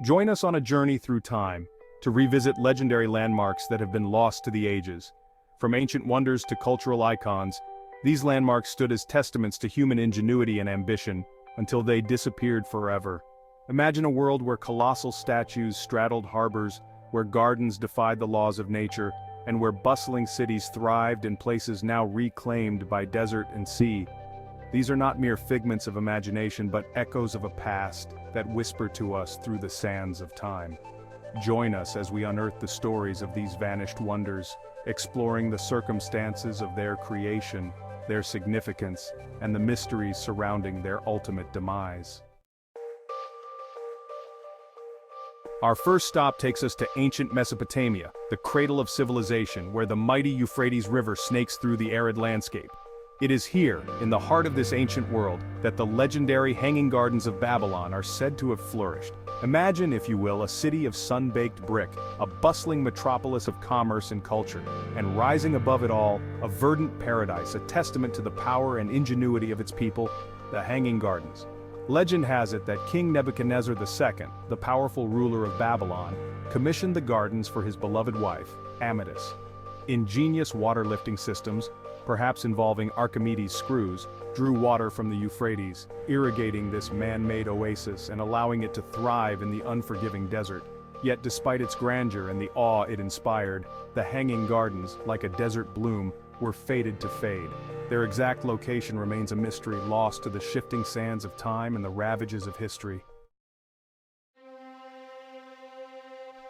Join us on a journey through time to revisit legendary landmarks that have been lost to the ages. From ancient wonders to cultural icons, these landmarks stood as testaments to human ingenuity and ambition until they disappeared forever. Imagine a world where colossal statues straddled harbors, where gardens defied the laws of nature, and where bustling cities thrived in places now reclaimed by desert and sea. These are not mere figments of imagination but echoes of a past that whisper to us through the sands of time. Join us as we unearth the stories of these vanished wonders, exploring the circumstances of their creation, their significance, and the mysteries surrounding their ultimate demise. Our first stop takes us to ancient Mesopotamia, the cradle of civilization, where the mighty Euphrates River snakes through the arid landscape. It is here, in the heart of this ancient world, that the legendary Hanging Gardens of Babylon are said to have flourished. Imagine, if you will, a city of sun-baked brick, a bustling metropolis of commerce and culture, and rising above it all, a verdant paradise, a testament to the power and ingenuity of its people, the Hanging Gardens. Legend has it that King Nebuchadnezzar II, the powerful ruler of Babylon, commissioned the gardens for his beloved wife, Ametis. Ingenious water-lifting systems, perhaps involving Archimedes' screws, drew water from the Euphrates, irrigating this man-made oasis and allowing it to thrive in the unforgiving desert. Yet despite its grandeur and the awe it inspired, the Hanging Gardens, like a desert bloom, were fated to fade. Their exact location remains a mystery, lost to the shifting sands of time and the ravages of history.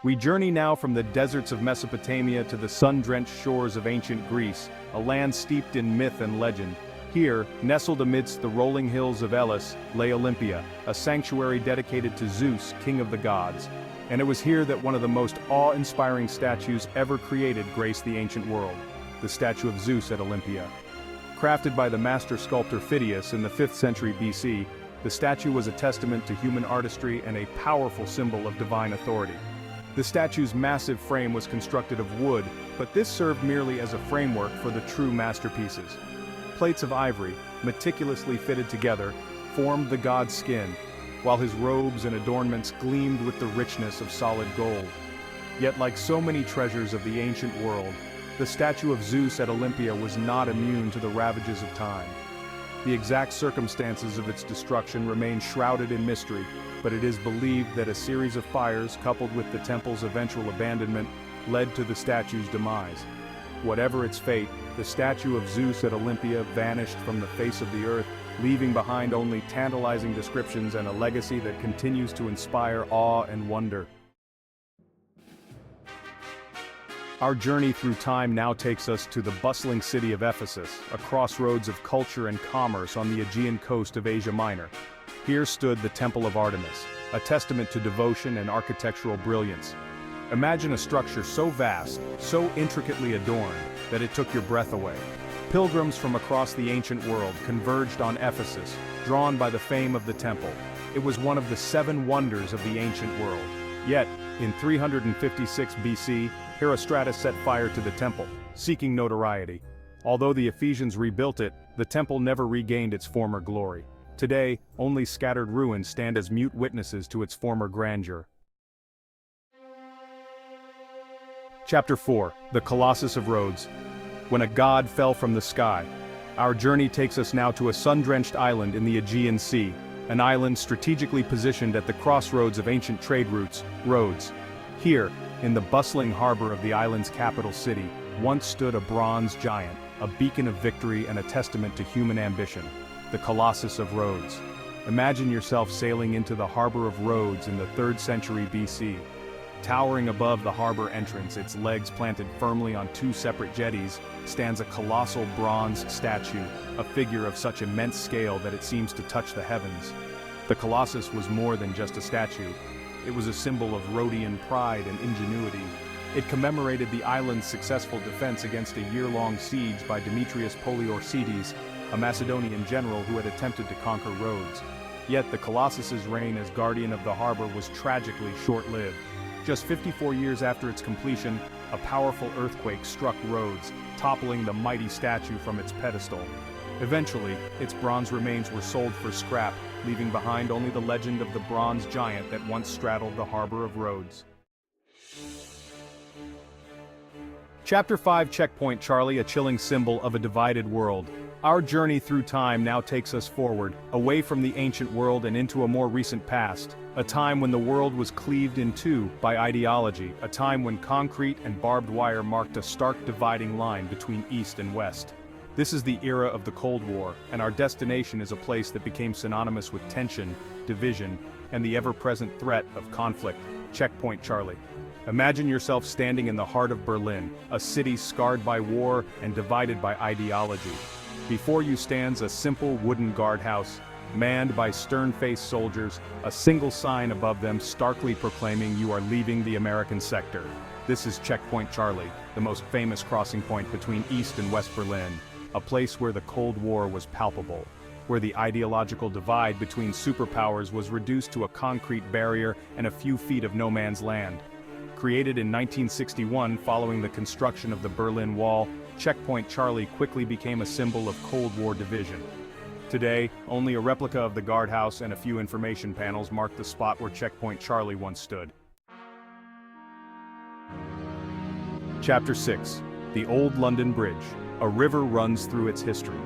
We journey now from the deserts of Mesopotamia to the sun-drenched shores of ancient Greece, a land steeped in myth and legend. Here, nestled amidst the rolling hills of Elis, lay Olympia, a sanctuary dedicated to Zeus, king of the gods. And it was here that one of the most awe-inspiring statues ever created graced the ancient world, the statue of Zeus at Olympia. Crafted by the master sculptor Phidias in the 5th century BC, the statue was a testament to human artistry and a powerful symbol of divine authority. The statue's massive frame was constructed of wood, but this served merely as a framework for the true masterpieces. Plates of ivory, meticulously fitted together, formed the god's skin, while his robes and adornments gleamed with the richness of solid gold. Yet like so many treasures of the ancient world, the statue of Zeus at Olympia was not immune to the ravages of time. The exact circumstances of its destruction remain shrouded in mystery, but it is believed that a series of fires coupled with the temple's eventual abandonment led to the statue's demise. Whatever its fate, the statue of Zeus at Olympia vanished from the face of the earth, leaving behind only tantalizing descriptions and a legacy that continues to inspire awe and wonder. Our journey through time now takes us to the bustling city of Ephesus, a crossroads of culture and commerce on the Aegean coast of Asia Minor. Here stood the Temple of Artemis, a testament to devotion and architectural brilliance. Imagine a structure so vast, so intricately adorned, that it took your breath away. Pilgrims from across the ancient world converged on Ephesus, drawn by the fame of the temple. It was one of the 7 wonders of the ancient world. Yet, in 356 BC, Herostratus set fire to the temple, seeking notoriety. Although the Ephesians rebuilt it, the temple never regained its former glory. Today, only scattered ruins stand as mute witnesses to its former grandeur. Chapter 4: The Colossus of Rhodes. When a god fell from the sky. Our journey takes us now to a sun-drenched island in the Aegean Sea, an island strategically positioned at the crossroads of ancient trade routes, Rhodes. Here, in the bustling harbor of the island's capital city, once stood a bronze giant, a beacon of victory and a testament to human ambition, the Colossus of Rhodes. Imagine yourself sailing into the harbor of Rhodes in the 3rd century BC. Towering above the harbor entrance, its legs planted firmly on 2 separate jetties, stands a colossal bronze statue, a figure of such immense scale that it seems to touch the heavens. The Colossus was more than just a statue. It was a symbol of Rhodian pride and ingenuity. It commemorated the island's successful defense against a year-long siege by Demetrius Poliorcetes, a Macedonian general who had attempted to conquer Rhodes. Yet the Colossus's reign as guardian of the harbor was tragically short-lived. Just 54 years after its completion, a powerful earthquake struck Rhodes, toppling the mighty statue from its pedestal. Eventually, its bronze remains were sold for scrap, leaving behind only the legend of the bronze giant that once straddled the harbor of Rhodes. Chapter 5, Checkpoint Charlie, a chilling symbol of a divided world. Our journey through time now takes us forward, away from the ancient world and into a more recent past, a time when the world was cleaved in two by ideology, a time when concrete and barbed wire marked a stark dividing line between East and West. This is the era of the Cold War, and our destination is a place that became synonymous with tension, division, and the ever-present threat of conflict. Checkpoint Charlie. Imagine yourself standing in the heart of Berlin, a city scarred by war and divided by ideology. Before you stands a simple wooden guardhouse, manned by stern-faced soldiers, a single sign above them starkly proclaiming you are leaving the American sector. This is Checkpoint Charlie, the most famous crossing point between East and West Berlin, a place where the Cold War was palpable, where the ideological divide between superpowers was reduced to a concrete barrier and a few feet of no man's land. Created in 1961 following the construction of the Berlin Wall, Checkpoint Charlie quickly became a symbol of Cold War division. Today, only a replica of the guardhouse and a few information panels mark the spot where Checkpoint Charlie once stood. Chapter 6. The Old London Bridge. A river runs through its history.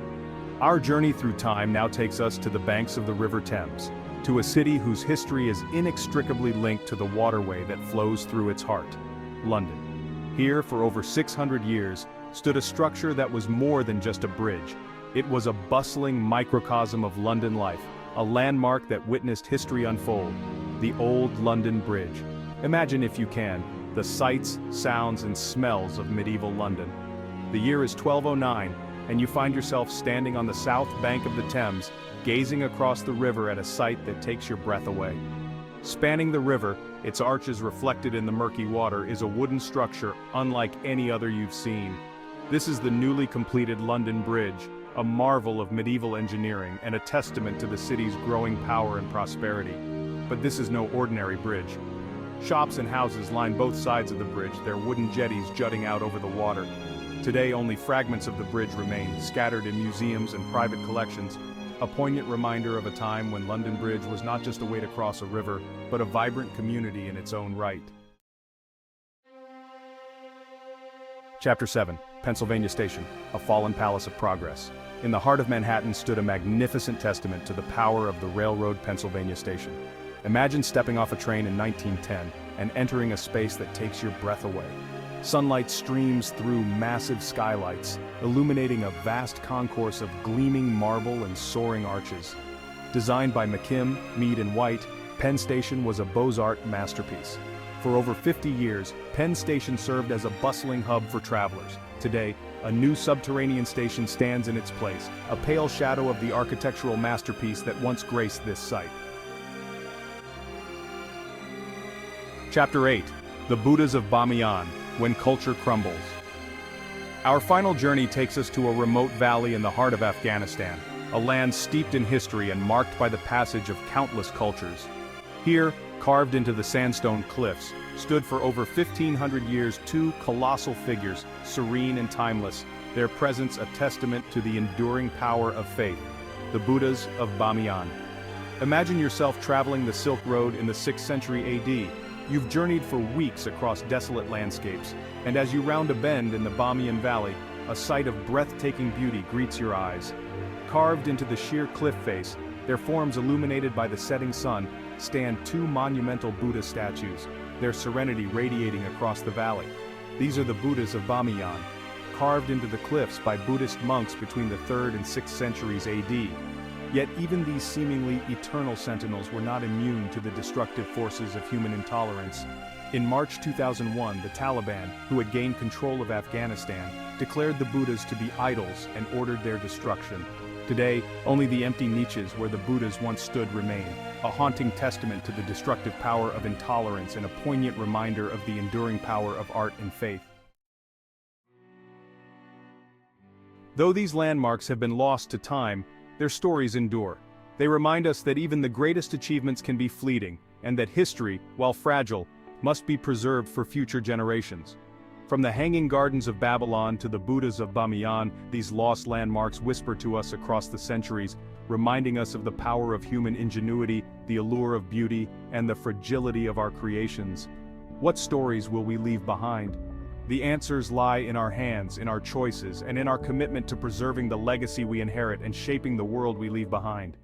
Our journey through time now takes us to the banks of the River Thames, to a city whose history is inextricably linked to the waterway that flows through its heart, London. Here, for over 600 years, stood a structure that was more than just a bridge. It was a bustling microcosm of London life, a landmark that witnessed history unfold, the Old London Bridge. Imagine, if you can, the sights, sounds, and smells of medieval London. The year is 1209, and you find yourself standing on the south bank of the Thames, gazing across the river at a sight that takes your breath away. Spanning the river, its arches reflected in the murky water, is a wooden structure unlike any other you've seen. This is the newly completed London Bridge, a marvel of medieval engineering and a testament to the city's growing power and prosperity. But this is no ordinary bridge. Shops and houses line both sides of the bridge, their wooden jetties jutting out over the water. Today, only fragments of the bridge remain, scattered in museums and private collections, a poignant reminder of a time when London Bridge was not just a way to cross a river, but a vibrant community in its own right. Chapter 7. Pennsylvania Station, a fallen palace of progress. In the heart of Manhattan stood a magnificent testament to the power of the railroad Pennsylvania Station. Imagine stepping off a train in 1910 and entering a space that takes your breath away. Sunlight streams through massive skylights, illuminating a vast concourse of gleaming marble and soaring arches. Designed by McKim, Mead & White, Penn Station was a Beaux-Arts masterpiece. For over 50 years, Penn Station served as a bustling hub for travelers. Today, a new subterranean station stands in its place, a pale shadow of the architectural masterpiece that once graced this site. Chapter 8. The Buddhas of Bamiyan, When Culture Crumbles. Our final journey takes us to a remote valley in the heart of Afghanistan, a land steeped in history and marked by the passage of countless cultures. Here, carved into the sandstone cliffs, stood for over 1,500 years two colossal figures, serene and timeless, their presence a testament to the enduring power of faith, the Buddhas of Bamiyan. Imagine yourself traveling the Silk Road in the 6th century AD. You've journeyed for weeks across desolate landscapes, and as you round a bend in the Bamiyan Valley, a sight of breathtaking beauty greets your eyes. Carved into the sheer cliff face, their forms illuminated by the setting sun, stand two monumental Buddha statues, their serenity radiating across the valley. These are the Buddhas of Bamiyan, carved into the cliffs by Buddhist monks between the 3rd and 6th centuries AD. Yet even these seemingly eternal sentinels were not immune to the destructive forces of human intolerance. In March 2001, the Taliban, who had gained control of Afghanistan, declared the Buddhas to be idols and ordered their destruction. Today, only the empty niches where the Buddhas once stood remain, a haunting testament to the destructive power of intolerance and a poignant reminder of the enduring power of art and faith. Though these landmarks have been lost to time, their stories endure. They remind us that even the greatest achievements can be fleeting, and that history, while fragile, must be preserved for future generations. From the Hanging Gardens of Babylon to the Buddhas of Bamiyan, these lost landmarks whisper to us across the centuries, reminding us of the power of human ingenuity, the allure of beauty, and the fragility of our creations. What stories will we leave behind? The answers lie in our hands, in our choices, and in our commitment to preserving the legacy we inherit and shaping the world we leave behind.